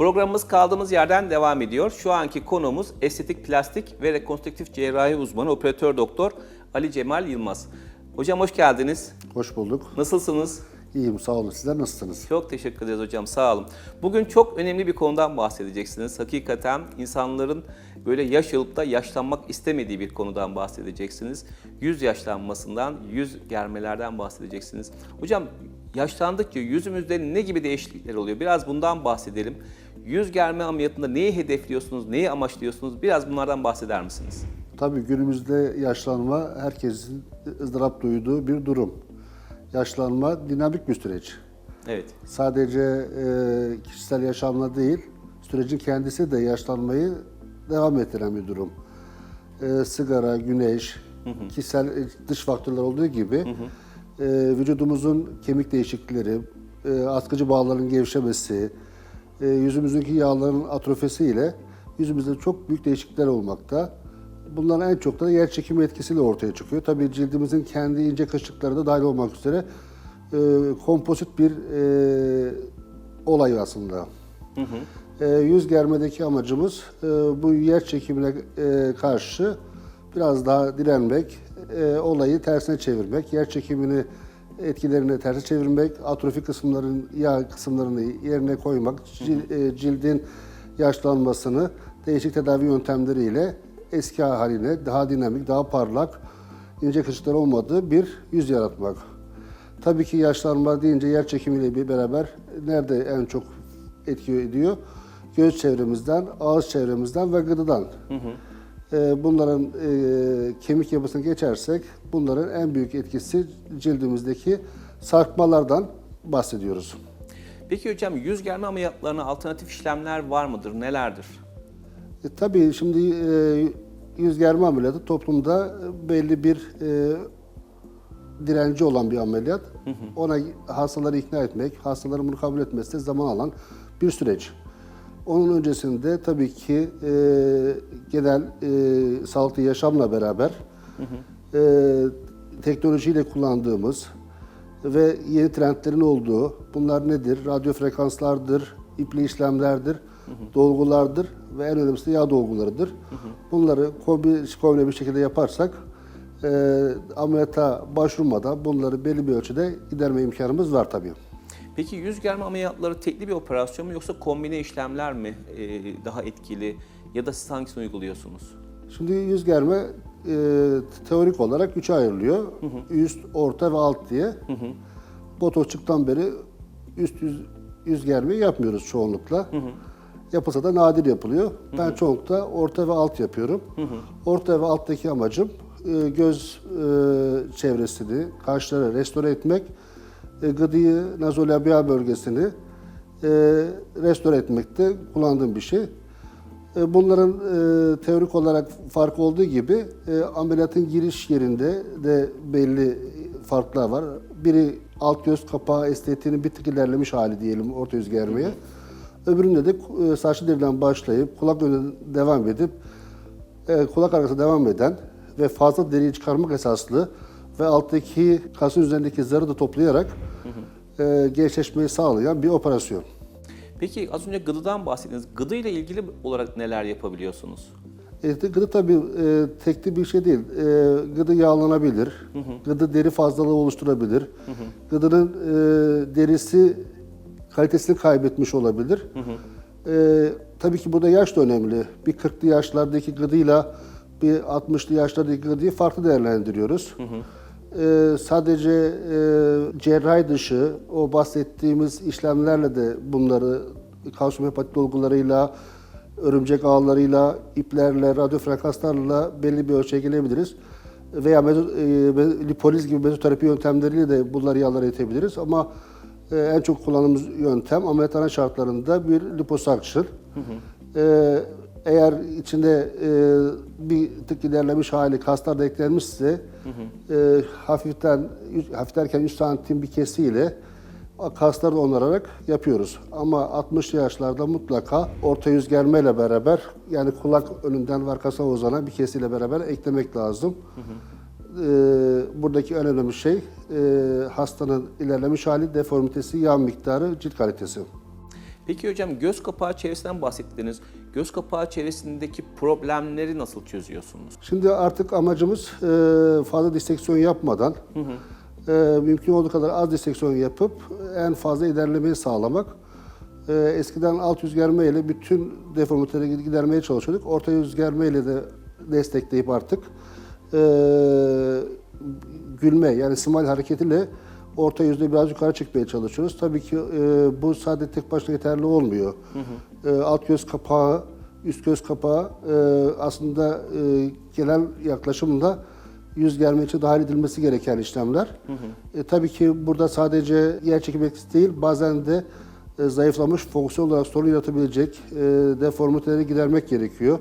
Programımız kaldığımız yerden devam ediyor. Şu anki konuğumuz estetik plastik ve rekonstrüktif cerrahi uzmanı operatör doktor Ali Cemal Yılmaz. Hocam hoş geldiniz. Hoş bulduk. Nasılsınız? İyiyim, sağ olun. Sizler nasılsınız? Çok teşekkür ederiz hocam, sağ olun. Bugün çok önemli bir konudan bahsedeceksiniz. Hakikaten insanların böyle yaş alıp da yaşlanmak istemediği bir konudan bahsedeceksiniz. Yüz yaşlanmasından, yüz germelerden bahsedeceksiniz. Hocam yaşlandıkça yüzümüzde ne gibi değişiklikler oluyor? Biraz bundan bahsedelim. Yüz germe ameliyatında neyi hedefliyorsunuz, neyi amaçlıyorsunuz? Biraz bunlardan bahseder misiniz? Tabii günümüzde yaşlanma herkesin ızdırap duyduğu bir durum. Yaşlanma dinamik bir süreç. Evet. Sadece kişisel yaşamla değil, sürecin kendisi de yaşlanmayı devam ettiren bir durum. Sigara, güneş, kişisel dış faktörler olduğu gibi vücudumuzun kemik değişiklikleri, askıcı bağların gevşemesi, yüzümüzdeki yağların atrofisi ile yüzümüzde çok büyük değişiklikler olmakta. Bunların en çok da yer çekimi etkisiyle ortaya çıkıyor. Tabii cildimizin kendi ince kırışıkları da dahil olmak üzere kompozit bir olay aslında. Yüz germedeki amacımız bu yer çekimine karşı biraz daha direnmek, olayı tersine çevirmek, yer çekimini etkilerini tersine çevirmek, atrofi kısımların, yağ kısımlarını yerine koymak, cildin yaşlanmasını değişik tedavi yöntemleriyle eski haline, daha dinamik, daha parlak, ince kırışıklar olmadığı bir yüz yaratmak. Tabii ki yaşlanma deyince yer çekimiyle beraber nerede en çok etki ediyor? Göz çevremizden, ağız çevremizden ve gıdıdan. Bunların kemik yapısını geçersek, bunların en büyük etkisi cildimizdeki sarkmalardan bahsediyoruz. Peki hocam yüz germe ameliyatlarına alternatif işlemler var mıdır? Nelerdir? Tabii şimdi yüz germe ameliyatı toplumda belli bir direnci olan bir ameliyat. Ona hastaları ikna etmek, hastaların bunu kabul etmesi de zaman alan bir süreç. Onun öncesinde tabii ki genel sağlıklı yaşamla beraber teknolojiyle kullandığımız ve yeni trendlerin olduğu, bunlar nedir? Radyo frekanslardır, ipli işlemlerdir, dolgulardır ve en önemlisi de yağ dolgularıdır. Bunları kombine bir şekilde yaparsak ameliyata başvurmadan bunları belli bir ölçüde giderme imkanımız var tabii. Peki yüz germe ameliyatları tekli bir operasyon mu yoksa kombine işlemler mi daha etkili ya da siz hangisini uyguluyorsunuz? Şimdi yüz germe teorik olarak üçe ayrılıyor. Üst, orta ve alt diye. Botoksçuktan beri üst yüz germeyi yapmıyoruz çoğunlukla. Yapılsa da nadir yapılıyor. Ben çoğunlukla orta ve alt yapıyorum. Orta ve alttaki amacım göz çevresini, kaşları restore etmek, gıdıyı, nazolabial bölgesini restore etmekte kullandığım bir şey. Bunların teorik olarak fark olduğu gibi ameliyatın giriş yerinde de belli farklar var. Biri alt göz kapağı estetiğinin bir tık ilerlemiş hali diyelim orta yüz germeye. Öbüründe de saçlı deriden başlayıp kulak önüne devam edip kulak arkasına devam eden ve fazla deriyi çıkarmak esaslı ve alttaki kasın üzerindeki zarı da toplayarak gençleşmeyi sağlayan bir operasyon. Peki az önce gıdıdan bahsettiniz. Gıdı ile ilgili olarak neler yapabiliyorsunuz? Gıdı tabii tekli bir şey değil. Gıdı yağlanabilir, gıdı deri fazlalığı oluşturabilir, gıdının derisi kalitesini kaybetmiş olabilir. Tabii ki burada yaş da önemli. Bir 40'lı yaşlardaki gıdıyla bir 60'lı yaşlardaki gıdıyı farklı değerlendiriyoruz. Sadece cerrahi dışı o bahsettiğimiz işlemlerle de bunları kalsiyum hepatit dolgularıyla, örümcek ağlarıyla, iplerle, radyo frekanslarla belli bir ölçüye gelebiliriz. Veya lipoliz gibi mezoterapi yöntemleriyle de bunları yağlara itebiliriz. Ama en çok kullandığımız yöntem ameliyathane şartlarında bir liposuction. Eğer içinde bir tık ilerlemiş hali kaslar da eklenmişse hafif derken 3 santim bir kesiyle kasları da onararak yapıyoruz. Ama 60 yaşlarda mutlaka orta yüz germeyle beraber yani kulak önünden ve arkasına uzanan bir kesiyle beraber eklemek lazım. Buradaki en önemli şey hastanın ilerlemiş hali, deformitesi, yağ miktarı, cilt kalitesi. Peki hocam göz kapağı çevresinden bahsettiniz. Göz kapağı çevresindeki problemleri nasıl çözüyorsunuz? Şimdi artık amacımız fazla diseksiyon yapmadan, mümkün olduğu kadar az diseksiyon yapıp en fazla ilerlemeyi sağlamak. Eskiden alt yüz germe ile bütün deformiteleri gidermeye çalışıyorduk. Orta yüz germe ile de destekleyip artık gülme yani smile hareketiyle orta yüzde biraz yukarı çıkmaya çalışıyoruz. Tabii ki bu sadece tek başına yeterli olmuyor. Alt göz kapağı, üst göz kapağı aslında genel yaklaşımla yüz germe için dahil edilmesi gereken işlemler. Tabii ki burada sadece yer çekim etkisi değil, bazen de zayıflamış fonksiyon olarak sorun yaratabilecek deformiteleri gidermek gerekiyor.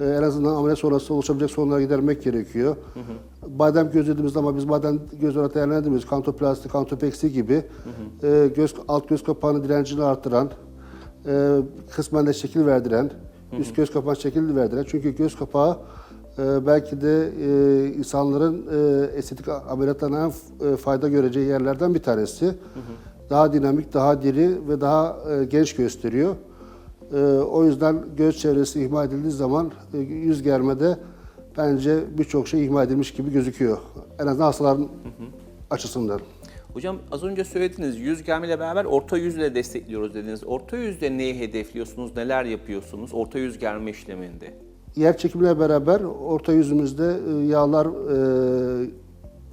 En azından ameliyat sonrası oluşabilecek sorunları gidermek gerekiyor. Badem göz dediğimizde ama biz badem göz olarak değerlendirmiyoruz. Kantoplasti, kantopeksi gibi alt göz kapağının direncini artıran, kısmen de şekil verdiren, üst göz kapağına şekil verdiren. Çünkü göz kapağı belki de insanların estetik ameliyatlarına fayda göreceği yerlerden bir tanesi. Daha dinamik, daha diri ve daha genç gösteriyor. O yüzden göz çevresi ihmal edildiği zaman yüz germede bence birçok şey ihmal edilmiş gibi gözüküyor. En azından hastaların açısından. Hocam az önce söylediniz yüz germe ile beraber orta yüzle destekliyoruz dediniz. Orta yüzde neyi hedefliyorsunuz, neler yapıyorsunuz orta yüz germe işleminde? Yer çekimiyle beraber orta yüzümüzde yağlar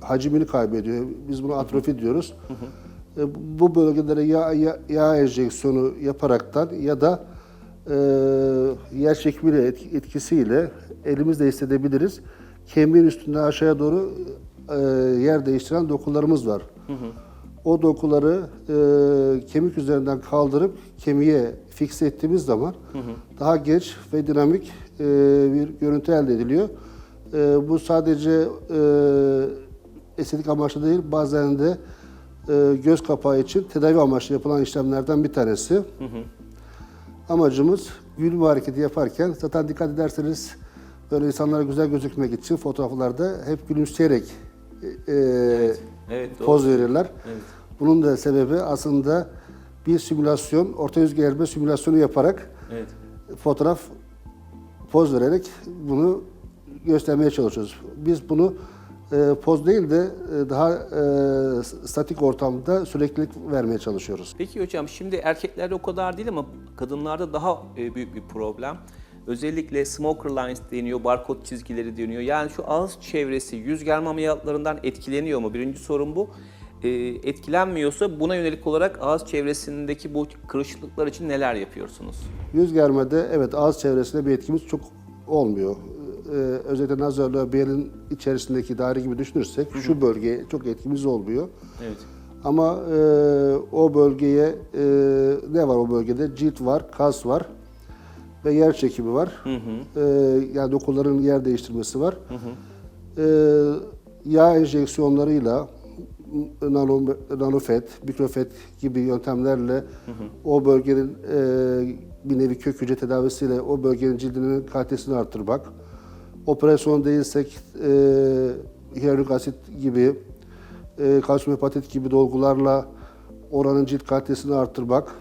hacmini kaybediyor. Biz buna atrofi diyoruz. Bu bölgelere yağ enjeksiyonu yaparaktan ya da yer çekimiyle etkisiyle elimizle hissedebiliriz. Kemiğin üstünden aşağıya doğru yer değiştiren dokularımız var. O dokuları kemik üzerinden kaldırıp kemiğe fikse ettiğimiz zaman daha genç ve dinamik bir görüntü elde ediliyor. Bu sadece estetik amaçlı değil, bazen de göz kapağı için tedavi amaçlı yapılan işlemlerden bir tanesi. Amacımız gülme hareketi yaparken, zaten dikkat ederseniz böyle insanlara güzel gözükmek için fotoğraflarda hep gülümseyerek poz verirler. Evet. Bunun da sebebi aslında bir simülasyon, orta yüz germe simülasyonu yaparak fotoğraf poz vererek bunu göstermeye çalışıyoruz. Biz bunu poz değil de daha statik ortamda süreklilik vermeye çalışıyoruz. Peki hocam şimdi erkeklerde o kadar değil ama kadınlarda daha büyük bir problem. Özellikle smoker lines deniyor, barkod çizgileri deniyor. Yani şu ağız çevresi yüz germe ameliyatlarından etkileniyor mu? Birinci sorun bu. Etkilenmiyorsa buna yönelik olarak ağız çevresindeki bu kırışıklıklar için neler yapıyorsunuz? Yüz germede evet ağız çevresinde bir etkimiz çok olmuyor. Özellikle nazarla belin içerisindeki daire gibi düşünürsek şu bölgeye çok etkimiz olmuyor. Evet. Ama o bölgeye ne var o bölgede? Cilt var, kas var ve yer çekimi var. Yani dokuların yer değiştirmesi var. Yağ enjeksiyonlarıyla nanofet, mikrofet gibi yöntemlerle o bölgenin bir nevi kök hücre tedavisiyle o bölgenin cildinin kalitesini artırmak. Operasyon değilsek hyaluronik asit gibi, kalsiyum hepatit gibi dolgularla oranın cilt kalitesini artırmak,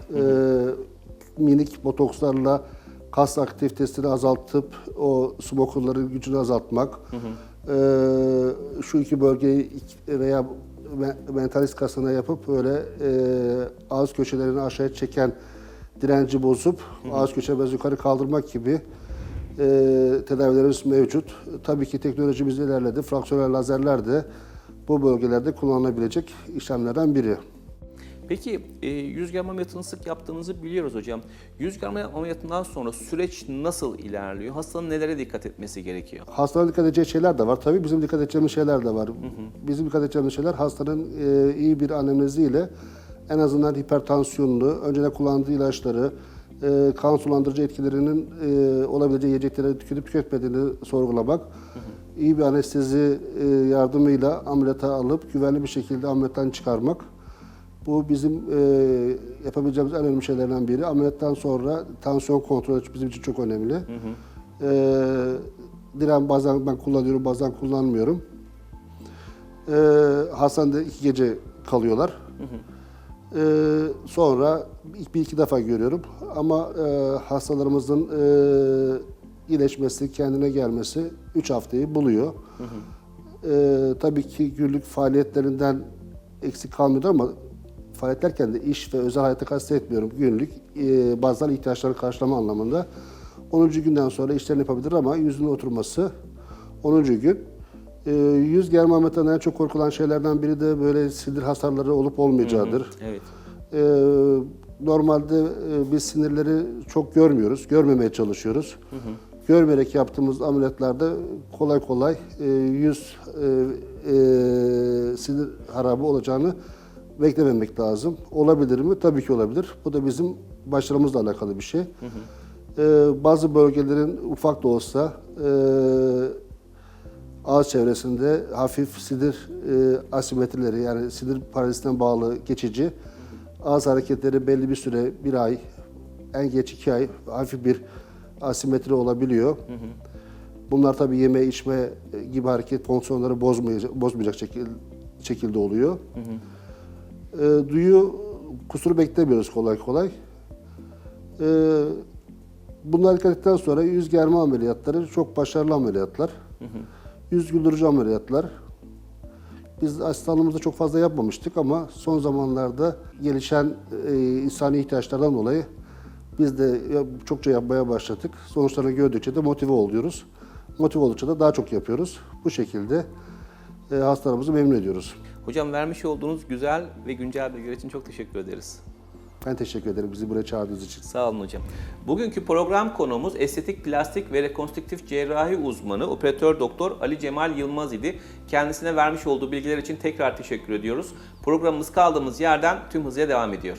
minik botokslarla kas aktivitesini azaltıp o smokerların gücünü azaltmak, şu iki bölgeyi veya mentalist kasına yapıp böyle ağız köşelerini aşağıya çeken direnci bozup ağız köşeleri yukarı kaldırmak gibi tedavilerimiz mevcut. Tabii ki teknolojimiz ilerledi. Fraksiyonel lazerler de bu bölgelerde kullanılabilecek işlemlerden biri. Peki yüz germe ameliyatını sık yaptığınızı biliyoruz hocam. Yüz germe ameliyatından sonra süreç nasıl ilerliyor? Hastanın nelere dikkat etmesi gerekiyor? Hastanın dikkat edeceği şeyler de var. Tabii bizim dikkat edeceğimiz şeyler de var. Bizim dikkat edeceğimiz şeyler hastanın iyi bir anamneziyle en azından hipertansiyonunu, önceden kullandığı ilaçları, kan sulandırıcı etkilerinin olabileceği yiyecekleri tüketip tüketmediğini sorgulamak. İyi bir anestezi yardımıyla ameliyata alıp güvenli bir şekilde ameliyattan çıkarmak. Bu bizim yapabileceğimiz en önemli şeylerden biri. Ameliyattan sonra tansiyon kontrolü bizim için çok önemli. Diren bazen ben kullanıyorum, bazen kullanmıyorum. Hastanede 2 gece kalıyorlar. Sonra bir iki defa görüyorum ama hastalarımızın iyileşmesi, kendine gelmesi 3 haftayı buluyor. Tabii ki günlük faaliyetlerinden eksik kalmıyor ama faaliyet derken de iş ve özel hayata kastetmiyorum. Günlük bazı ihtiyaçlarını karşılama anlamında. 10. günden sonra işlerini yapabilir ama yüzünün oturması 10. gün. Yüz germe ameliyatlarında en çok korkulan şeylerden biri de böyle sinir hasarları olup olmayacağıdır. Evet. Normalde biz sinirleri çok görmüyoruz, görmemeye çalışıyoruz. Görmeyerek yaptığımız ameliyatlarda kolay kolay yüz sinir harabı olacağını beklememek lazım. Olabilir mi? Tabii ki olabilir. Bu da bizim başarımızla alakalı bir şey. Bazı bölgelerin ufak da olsa ağız çevresinde hafif sinir asimetrileri, yani sinir parazitine bağlı geçici ağız hareketleri belli bir süre, 1 ay, en geç 2 ay hafif bir asimetri olabiliyor. Bunlar tabii yeme, içme gibi hareket fonksiyonları bozmayacak şekilde oluyor. Duyu kusuru beklemiyoruz kolay kolay. Bunlar dikkat ettikten sonra yüz germe ameliyatları çok başarılı ameliyatlar. Yüz güldürücü ameliyatlar. Biz asistanlığımızda çok fazla yapmamıştık ama son zamanlarda gelişen insani ihtiyaçlardan dolayı biz de çokça yapmaya başladık. Sonuçlarını gördükçe de motive oluyoruz. Motive oldukça da daha çok yapıyoruz. Bu şekilde hastalarımızı memnun ediyoruz. Hocam vermiş olduğunuz güzel ve güncel bilgiler için çok teşekkür ederiz. Ben teşekkür ederim bizi buraya çağırdığınız için. Sağ olun hocam. Bugünkü program konuğumuz estetik, plastik ve rekonstrüktif cerrahi uzmanı operatör doktor Ali Cemal Yılmaz idi. Kendisine vermiş olduğu bilgiler için tekrar teşekkür ediyoruz. Programımız kaldığımız yerden tüm hızıyla devam ediyor.